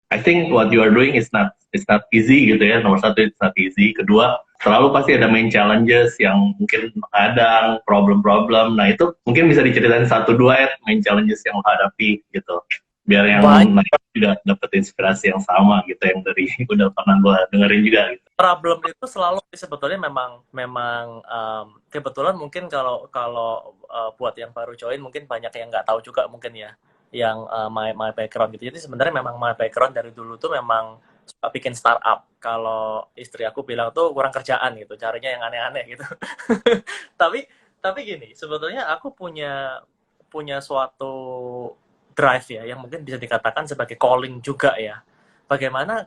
I think what you are doing is not it's not easy gitu ya. Nomor satu it's not easy. Kedua, selalu pasti ada main challenges yang mungkin kadang problem-problem. Nah itu mungkin bisa diceritain satu dua main challenges yang lo hadapi gitu. Biar Banyak yang lain juga dapat inspirasi yang sama gitu yang dari udah pernah gue dengerin juga gitu. problem itu selalu sebetulnya memang memang kebetulan mungkin kalau kalau buat yang baru join mungkin banyak yang nggak tahu juga mungkin ya yang my background gitu. Jadi sebenarnya memang my background dari dulu tuh memang suka bikin startup. Kalau istri aku bilang tuh kurang kerjaan gitu, carinya yang aneh-aneh gitu. tapi tapi gini, sebetulnya aku punya punya suatu drive ya yang mungkin bisa dikatakan sebagai calling juga ya. Bagaimana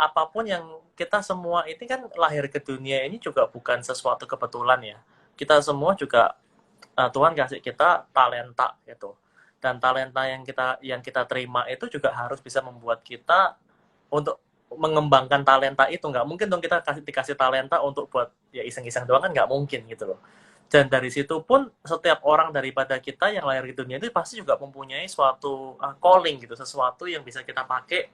apapun yang kita semua ini kan lahir ke dunia ini juga bukan sesuatu kebetulan ya. Kita semua juga Tuhan kasih kita talenta gitu. Dan talenta yang kita terima itu juga harus bisa membuat kita untuk mengembangkan talenta itu. Nggak mungkin dong kita dikasih talenta untuk buat ya iseng-iseng doang kan nggak mungkin gitu loh. Dan dari situ pun setiap orang daripada kita yang lahir di dunia itu pasti juga mempunyai suatu calling gitu, sesuatu yang bisa kita pakai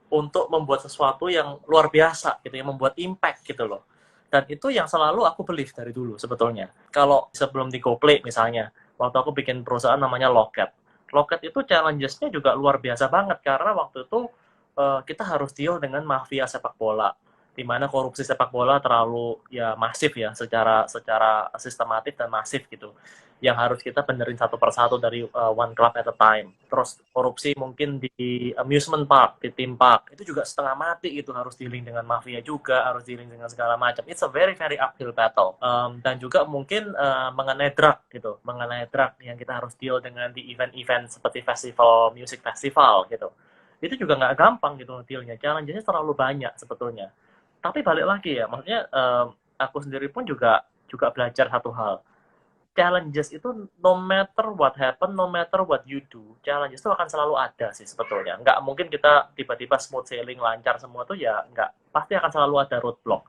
untuk membuat sesuatu yang luar biasa gitu, yang membuat impact gitu loh. Dan itu yang selalu aku believe dari dulu sebetulnya. Kalau sebelum di GoPlay misalnya, waktu aku bikin perusahaan namanya Loket. Loket itu challenges-nya juga luar biasa banget karena waktu itu kita harus deal dengan mafia sepak bola di mana korupsi sepak bola terlalu ya masif ya secara secara sistematis dan masif gitu yang harus kita benerin satu persatu dari one club at a time. Terus korupsi mungkin di amusement park, di theme park, itu juga setengah mati gitu, harus dealing dengan mafia juga, harus dealing dengan segala macam. It's a very very uphill battle. Dan juga mungkin mengenai drug gitu, mengenai drug yang kita harus deal dengan di event-event seperti festival, music festival gitu. Itu juga nggak gampang gitu dealnya, challenge-nya terlalu banyak sebetulnya. Tapi balik lagi ya, maksudnya aku sendiri pun juga juga belajar satu hal, challenges itu no matter what happen, no matter what you do, challenges itu akan selalu ada sih sebetulnya. Nggak mungkin kita tiba-tiba smooth sailing, lancar semua tuh ya nggak. Pasti akan selalu ada roadblock.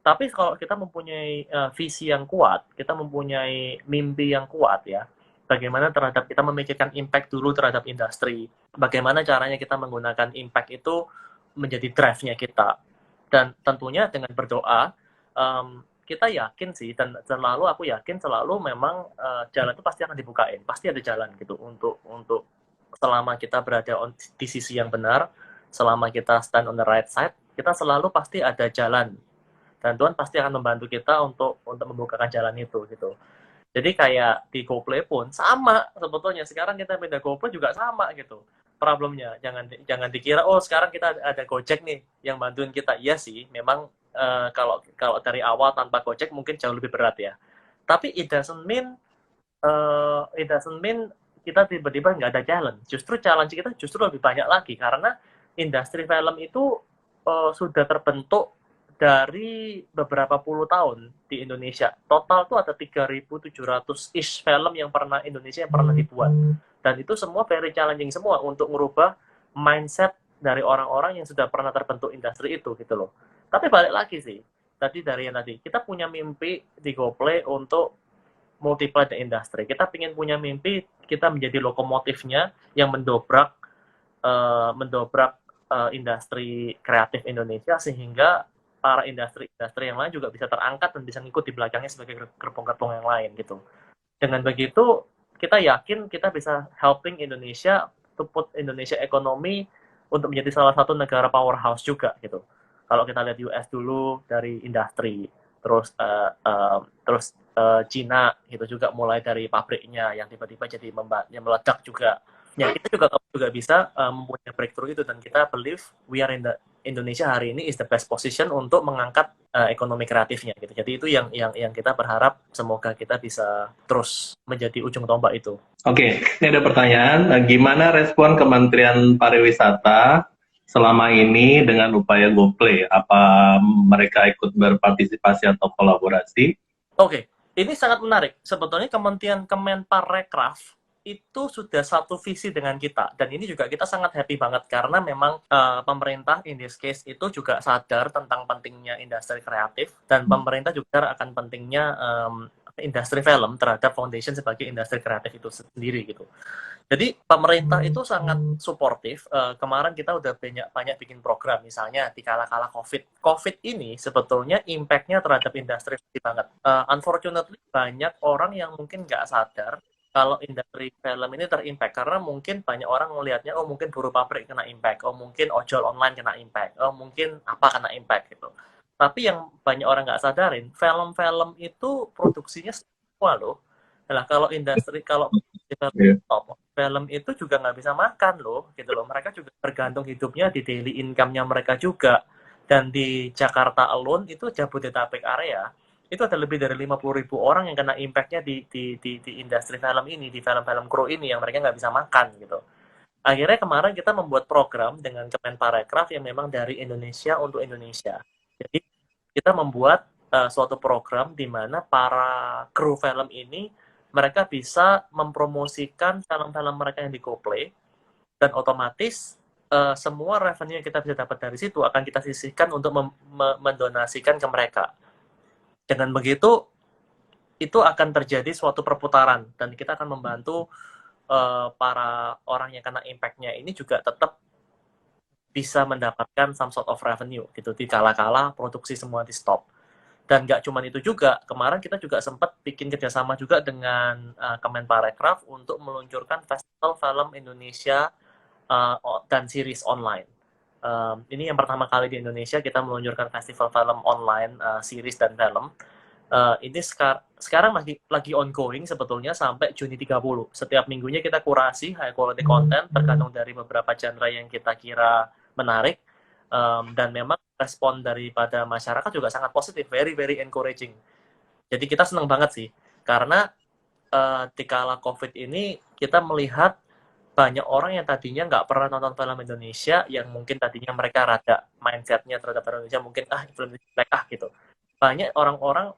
Tapi kalau kita mempunyai visi yang kuat, kita mempunyai mimpi yang kuat ya, bagaimana terhadap kita memikirkan impact dulu terhadap industri, bagaimana caranya kita menggunakan impact itu menjadi drive-nya kita. Dan tentunya dengan berdoa, kita yakin sih dan selalu aku yakin selalu memang jalan itu pasti akan dibukain, pasti ada jalan gitu untuk selama kita berada di sisi yang benar, selama kita stand on the right side, kita selalu pasti ada jalan dan Tuhan pasti akan membantu kita untuk membukakan jalan itu gitu. Jadi kayak di GoPlay pun sama sebetulnya. Sekarang kita pindah GoPlay juga sama gitu. Problemnya jangan jangan dikira oh sekarang kita ada Gojek nih yang bantuin kita. Iya sih, memang kalau kalau dari awal tanpa Gojek mungkin jauh lebih berat ya. Tapi it doesn't mean kita tiba-tiba nggak ada challenge. Justru challenge kita justru lebih banyak lagi karena industri film itu sudah terbentuk dari beberapa puluh tahun di Indonesia. Total tuh ada 3.700-ish film yang pernah Indonesia yang pernah dibuat. Dan itu semua very challenging semua untuk merubah mindset dari orang-orang yang sudah pernah terbentuk industri itu gitu loh. Tapi balik lagi sih, tadi dari yang tadi, kita punya mimpi di GoPlay untuk multiply the industry. Kita ingin punya mimpi kita menjadi lokomotifnya yang mendobrak industri kreatif Indonesia sehingga para industri-industri yang lain juga bisa terangkat dan bisa ngikut di belakangnya sebagai gerbong-gerbong yang lain gitu. Dengan begitu kita yakin kita bisa helping Indonesia to put Indonesia ekonomi untuk menjadi salah satu negara powerhouse juga gitu. Kalau kita lihat US dulu dari industri, terus Cina gitu juga mulai dari pabriknya yang tiba-tiba jadi yang meledak juga. Ya kita juga bisa mempunyai breakthrough itu dan kita believe we are in the Indonesia hari ini is the best position untuk mengangkat ekonomi kreatifnya gitu. Jadi itu yang kita berharap semoga kita bisa terus menjadi ujung tombak itu. Oke, ini ada pertanyaan. Gimana respon Kementerian Pariwisata selama ini dengan upaya GoPlay? Apa mereka ikut berpartisipasi atau kolaborasi? Oke, ini sangat menarik. Sebetulnya Kemenparekraf itu sudah satu visi dengan kita dan ini juga kita sangat happy banget karena memang pemerintah in this case itu juga sadar tentang pentingnya industri kreatif dan pemerintah juga akan pentingnya industri film terhadap foundation sebagai industri kreatif itu sendiri gitu. Jadi pemerintah itu sangat suportif. Kemarin kita udah banyak bikin program, misalnya di kala-kala COVID. COVID ini sebetulnya impact-nya terhadap industri banget. Unfortunately, banyak orang yang mungkin nggak sadar kalau industri film ini terimpact. Karena mungkin banyak orang melihatnya, oh mungkin buruh pabrik kena impact, oh mungkin ojol online kena impact, oh mungkin apa kena impact gitu. Tapi yang banyak orang nggak sadarin, film-film itu produksinya semua loh. Nah, kalau industri, kalau Iya. film itu juga nggak bisa makan loh, gitu loh. Mereka juga bergantung hidupnya di daily income-nya mereka juga. Dan di Jakarta alone itu Jabodetabek area itu ada lebih dari 50.000 orang yang kena impact-nya di industri film ini, di film-film kru ini yang mereka nggak bisa makan gitu. Akhirnya kemarin kita membuat program dengan Kemenparekraf yang memang dari Indonesia untuk Indonesia. Jadi kita membuat suatu program di mana para kru film ini mereka bisa mempromosikan film-film mereka yang di GoPlay, dan otomatis semua revenue yang kita bisa dapat dari situ akan kita sisihkan untuk mendonasikan ke mereka. Dengan begitu, itu akan terjadi suatu perputaran, dan kita akan membantu para orang yang kena impact-nya ini juga tetap bisa mendapatkan some sort of revenue gitu di kala-kala produksi semua di stop. Dan nggak cuma itu juga, kemarin kita juga sempat bikin kerjasama juga dengan Kemenparekraf untuk meluncurkan Festival Film Indonesia dan series online. Ini yang pertama kali di Indonesia kita meluncurkan festival film online, series dan film. Ini sekarang lagi ongoing sebetulnya sampai Juni 30. Setiap minggunya kita kurasi high quality content tergantung dari beberapa genre yang kita kira menarik. Dan memang respon daripada masyarakat juga sangat positif, very very encouraging. Jadi kita senang banget sih, karena di kala COVID ini kita melihat banyak orang yang tadinya nggak pernah nonton film Indonesia, yang mungkin tadinya mereka rada mindsetnya terhadap film Indonesia mungkin film Indonesia gitu. Banyak orang-orang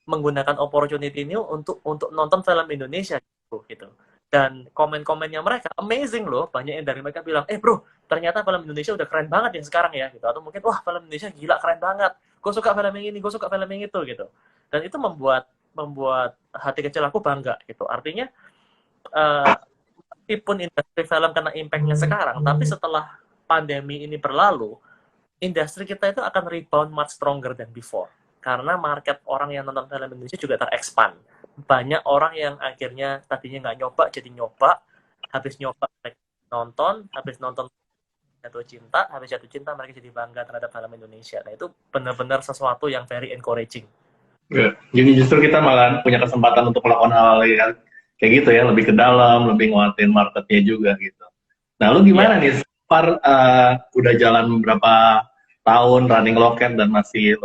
menggunakan opportunity ini untuk nonton film Indonesia gitu. Dan komen-komennya mereka amazing loh. Banyak yang dari mereka bilang, bro, ternyata film Indonesia udah keren banget yang sekarang ya gitu. Atau mungkin, wah film Indonesia gila keren banget. Gue suka film yang ini, gue suka film yang itu gitu. Dan itu membuat hati kecil aku bangga gitu. Artinya meskipun industri film kena impact-nya sekarang, tapi setelah pandemi ini berlalu, industri kita itu akan rebound much stronger than before. Karena market orang yang nonton film Indonesia juga terexpand. Banyak orang yang akhirnya tadinya nggak nyoba, jadi nyoba. Habis nyoba, mereka nonton. Habis nonton, jatuh cinta. Habis jatuh cinta, mereka jadi bangga terhadap film Indonesia. Nah, itu benar-benar sesuatu yang very encouraging. Yeah. Jadi justru kita malah punya kesempatan untuk melakukan hal-hal yang kayak gitu ya, lebih ke dalam, lebih nguatin marketnya juga gitu. Nah, lu gimana nih? Udah jalan berapa tahun running Loket dan masih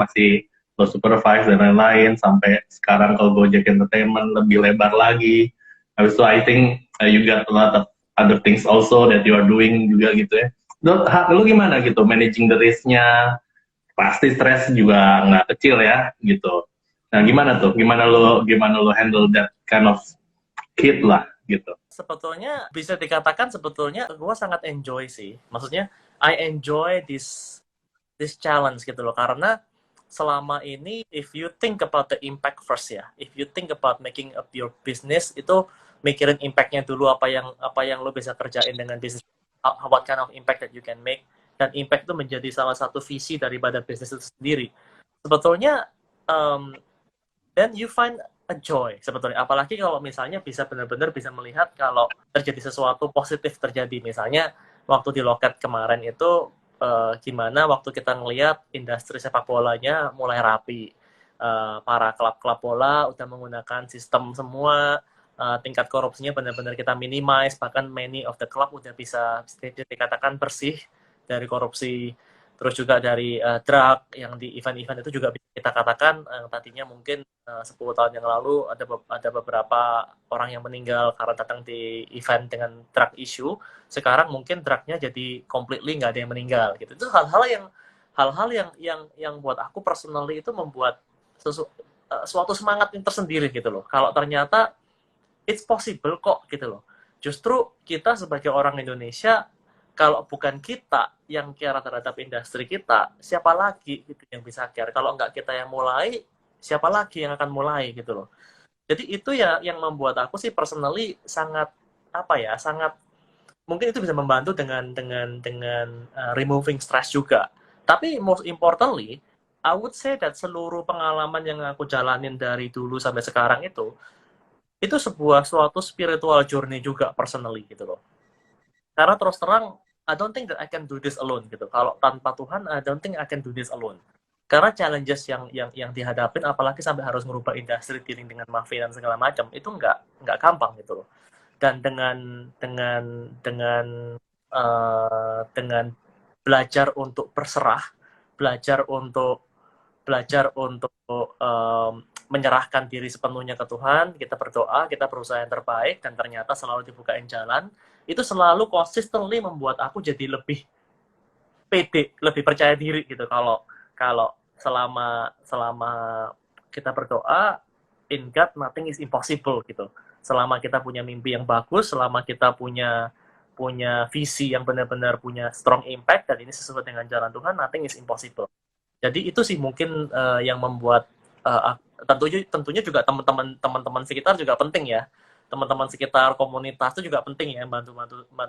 masih lo supervise dan lain-lain sampai sekarang kalau Gojek Entertainment lebih lebar lagi. Habis itu I think you got a lot of other things also that you are doing juga gitu ya. Lu gimana gitu managing the risk-nya? Pasti stres juga nggak kecil ya gitu. Nah gimana tuh? Gimana lo handle that kind of kid lah gitu? Sebetulnya bisa dikatakan sebetulnya gue sangat enjoy sih. Maksudnya I enjoy this challenge gitu loh, karena selama ini if you think about the impact first ya, if you think about making up your business, itu mikirin impact-nya dulu, apa yang lo bisa kerjain dengan bisnis, what kind of impact that you can make, dan impact itu menjadi salah satu visi daripada bisnis itu sendiri. Sebetulnya then you find a joy sebetulnya, apalagi kalau misalnya bisa benar-benar bisa melihat kalau terjadi sesuatu positif terjadi. Misalnya waktu di Loket kemarin itu gimana waktu kita ngelihat industri sepak bolanya mulai rapi, para klub-klub bola udah menggunakan sistem semua, tingkat korupsinya benar-benar kita minimize, bahkan many of the club udah bisa dikatakan bersih dari korupsi. Terus juga dari drug yang di event-event itu juga bisa kita katakan tadinya mungkin 10 tahun yang lalu ada beberapa orang yang meninggal karena datang di event dengan drug issue. Sekarang mungkin drugnya jadi completely nggak ada yang meninggal gitu. Itu hal-hal yang buat aku personally itu membuat suatu semangat yang tersendiri gitu loh. Kalau ternyata it's possible kok gitu loh. Justru kita sebagai orang Indonesia, kalau bukan kita yang care terhadap industri kita, siapa lagi gitu yang bisa care? Kalau nggak kita yang mulai, siapa lagi yang akan mulai gitu loh. Jadi itu ya yang membuat aku sih personally sangat apa ya, sangat mungkin itu bisa membantu dengan removing stress juga. Tapi most importantly, I would say that seluruh pengalaman yang aku jalanin dari dulu sampai sekarang itu sebuah suatu spiritual journey juga personally gitu loh. Karena terus terang, I don't think that I can do this alone gitu. Kalau tanpa Tuhan, I don't think I can do this alone. Karena challenges yang dihadapin, apalagi sampai harus merubah industri dealing dengan mafia dan segala macam, itu nggak gampang gitu loh. Dan dengan belajar untuk berserah, belajar untuk menyerahkan diri sepenuhnya ke Tuhan, kita berdoa, kita berusaha yang terbaik, dan ternyata selalu dibukain jalan, itu selalu consistently membuat aku jadi lebih pede, lebih percaya diri gitu. Kalau kalau selama selama kita berdoa, in God nothing is impossible gitu. Selama kita punya mimpi yang bagus, selama kita punya visi yang benar-benar punya strong impact dan ini sesuai dengan jalan Tuhan, nothing is impossible. Jadi itu sih mungkin yang membuat tentunya juga teman-teman sekitar juga penting ya. Teman-teman sekitar komunitas itu juga penting ya, bantu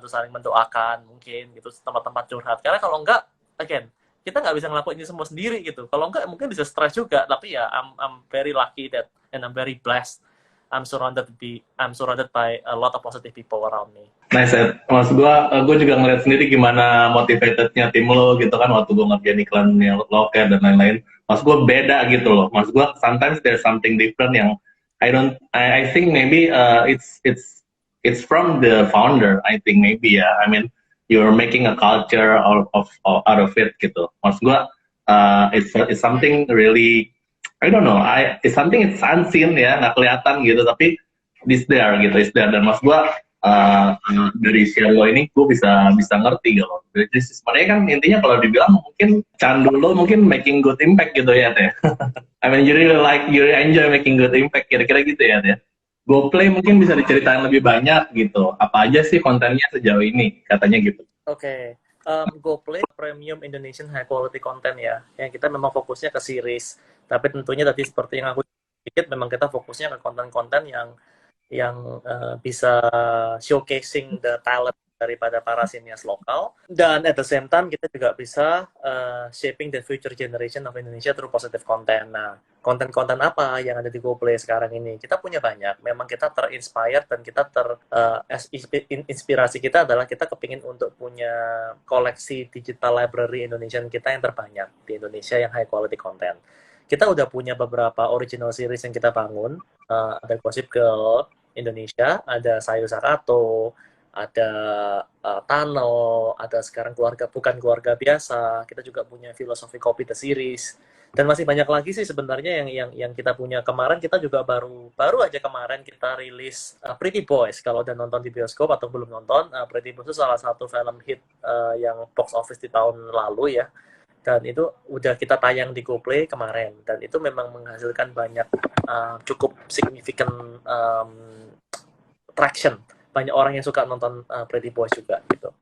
saling mendoakan mungkin gitu, tempat-tempat curhat. Karena kalau enggak, again, kita nggak bisa ngelakuin ini semua sendiri gitu. Kalau enggak mungkin bisa stres juga. Tapi ya I'm very lucky that and I'm very blessed. I'm surrounded by a lot of positive people around me. Nice, Ed. Maksud gue juga ngeliat sendiri gimana motivatednya tim lo gitu kan waktu gue ngerjain iklannya Loker dan lain-lain. Maksud gue beda gitu loh. Maksud gue sometimes there's something different yang I think maybe it's from the founder. I think maybe ya. I mean you're making a culture out of it gitu. Maksud gue it's something really I don't know. It's something it's unseen ya, nggak kelihatan gitu, tapi it's there gitu, it's there. Dan maksud gue dari share lo ini gue bisa ngerti gitu. Jadi sebenarnya kan intinya kalau dibilang mungkin candu lo mungkin making good impact gitu ya teh. I mean you really enjoy making good impact kira-kira gitu ya teh. GoPlay mungkin bisa diceritain lebih banyak gitu. Apa aja sih kontennya sejauh ini katanya gitu. Oke. GoPlay premium Indonesian high quality content ya. Yang kita memang fokusnya ke series. Tapi tentunya tadi seperti yang aku sedikit memang kita fokusnya ke konten-konten yang bisa showcasing the talent daripada para sinias lokal, dan at the same time kita juga bisa shaping the future generation of Indonesia through positive content. Nah, konten-konten apa yang ada di GoPlay sekarang ini? Kita punya banyak. Memang kita terinspired dan kita inspirasi kita adalah kita kepingin untuk punya koleksi digital library Indonesian kita yang terbanyak di Indonesia yang high quality content. Kita udah punya beberapa original series yang kita bangun. Ada Gossip Girl Indonesia, ada Sayu Sakato, ada Tunnel, ada sekarang bukan keluarga biasa. Kita juga punya Filosofi Kopi The Series, dan masih banyak lagi sih sebenarnya yang kita punya. Kemarin kita juga baru aja kemarin kita rilis Pretty Boys. Kalau udah nonton di bioskop atau belum nonton, Pretty Boys itu salah satu film hit yang box office di tahun lalu ya. Dan itu udah kita tayang di GoPlay kemarin, dan itu memang menghasilkan banyak cukup significant traction, banyak orang yang suka nonton Pretty Boys juga gitu.